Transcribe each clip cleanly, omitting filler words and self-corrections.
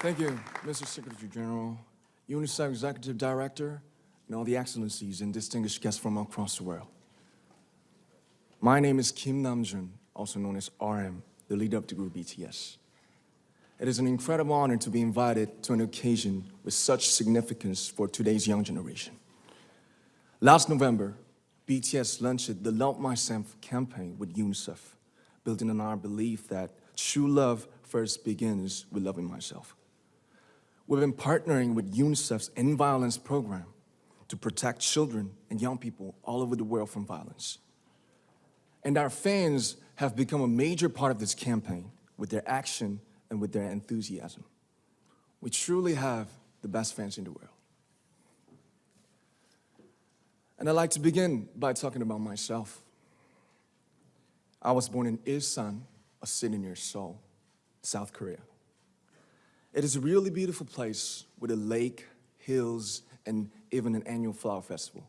Thank you, Mr. Secretary General, UNICEF Executive Director, and all the excellencies and distinguished guests from across the world. My name is Namjoon, also known as RM, the leader of the group BTS. It is an incredible honor to be invited to an occasion with such significance for today's young generation. Last November, BTS launched the Love Myself campaign with UNICEF, building on our belief that true love first begins with loving myself. We've been partnering with UNICEF's End Violence program to protect children and young people all over the world from violence. And our fans have become a major part of this campaign with their action and with their enthusiasm. We truly have the best fans in the world. And I'd like to begin by talking about myself. I was born in Ilsan, a city near Seoul, South Korea. It is a really beautiful place with a lake, hills, and even an annual flower festival.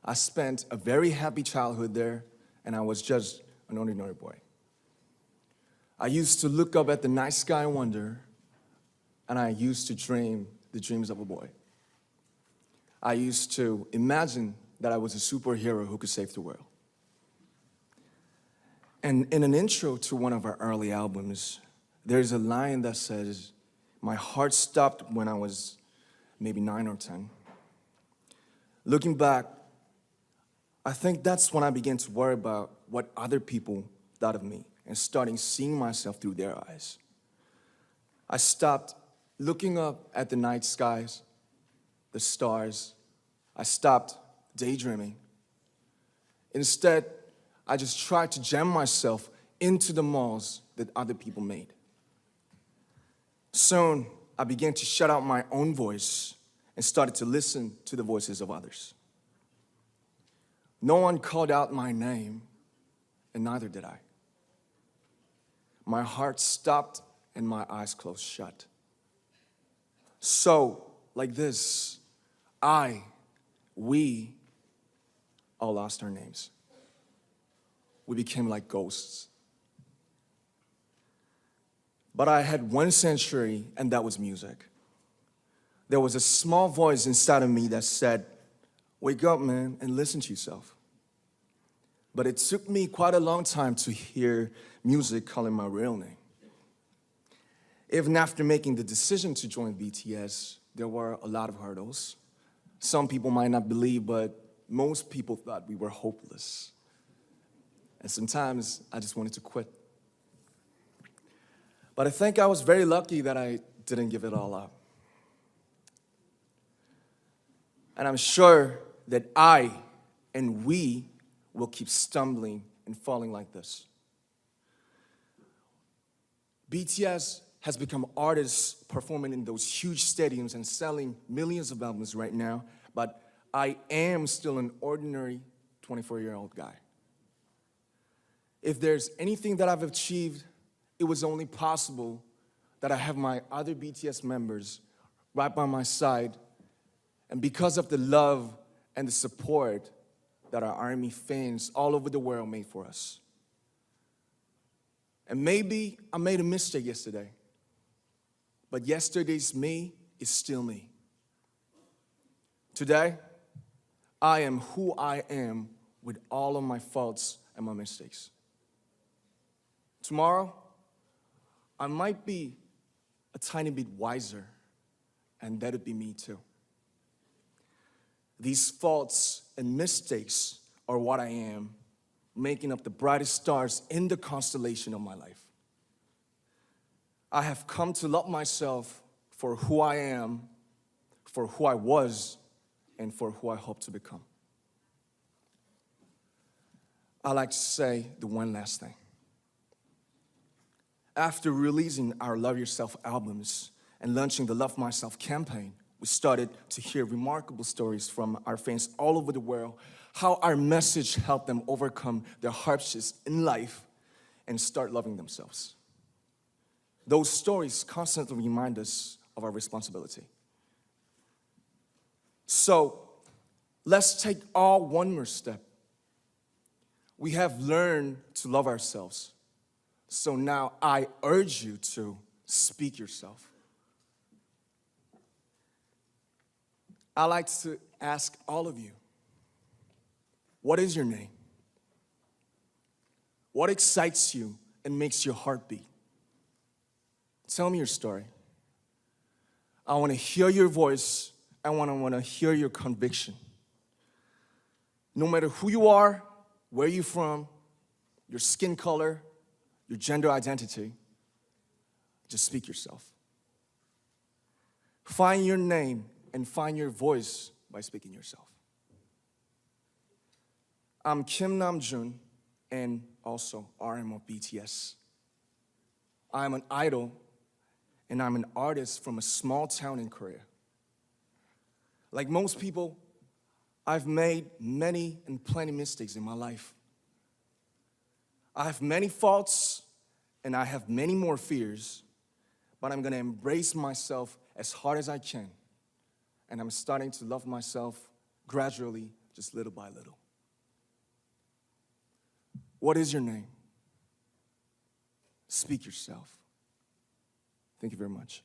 I spent a very happy childhood there, and I was just an ordinary boy. I used to look up at the night sky and wonder, and I used to dream the dreams of a boy. I used to imagine that I was a superhero who could save the world. And in an intro to one of our early albums, there's a line that says, "My heart stopped when I was maybe 9 or 10. Looking back, I think that's when I began to worry about what other people thought of me and starting seeing myself through their eyes. I stopped looking up at the night skies, the stars. I stopped daydreaming. Instead, I just tried to jam myself into the malls that other people made. Soon, I began to shut out my own voice and started to listen to the voices of others. No one called out my name, and neither did I. My heart stopped and my eyes closed shut. So, like this, we all lost our names. We became like ghosts. But I had one sanctuary, and that was music. There was a small voice inside of me that said, "Wake up, man, and listen to yourself." But it took me quite a long time to hear music calling my real name. Even after making the decision to join BTS, there were a lot of hurdles. Some people might not believe, but most people thought we were hopeless. And sometimes I just wanted to quit. But I think I was very lucky that I didn't give it all up. And I'm sure that I and we will keep stumbling and falling like this. BTS has become artists performing in those huge stadiums and selling millions of albums right now, but I am still an ordinary 24-year-old guy. If there's anything that I've achieved, it was only possible that I have my other BTS members right by my side, and because of the love and the support that our ARMY fans all over the world made for us. And maybe I made a mistake yesterday, but yesterday's me is still me. Today, I am who I am with all of my faults and my mistakes. Tomorrow, I might be a tiny bit wiser, and that'd be me too. These faults and mistakes are what I am, making up the brightest stars in the constellation of my life. I have come to love myself for who I am, for who I was, and for who I hope to become. I'd like to say the one last thing. After releasing our Love Yourself albums and launching the Love Myself campaign, we started to hear remarkable stories from our fans all over the world, how our message helped them overcome their hardships in life and start loving themselves. Those stories constantly remind us of our responsibility. So, let's take all one more step. We have learned to love ourselves. So now I urge you to speak yourself. I'd like to ask all of you, what is your name? What excites you and makes your heart beat? Tell me your story. I want to hear your voice. I want to hear your conviction. No matter who you are, where you're from, your skin color, your gender identity, just speak yourself. Find your name and find your voice by speaking yourself. I'm Kim Namjoon and also RM of BTS. I'm an idol and I'm an artist from a small town in Korea. Like most people, I've made many and plenty mistakes in my life. I have many faults and I have many more fears, but I'm gonna embrace myself as hard as I can. And I'm starting to love myself gradually, just little by little. What is your name? Speak yourself. Thank you very much.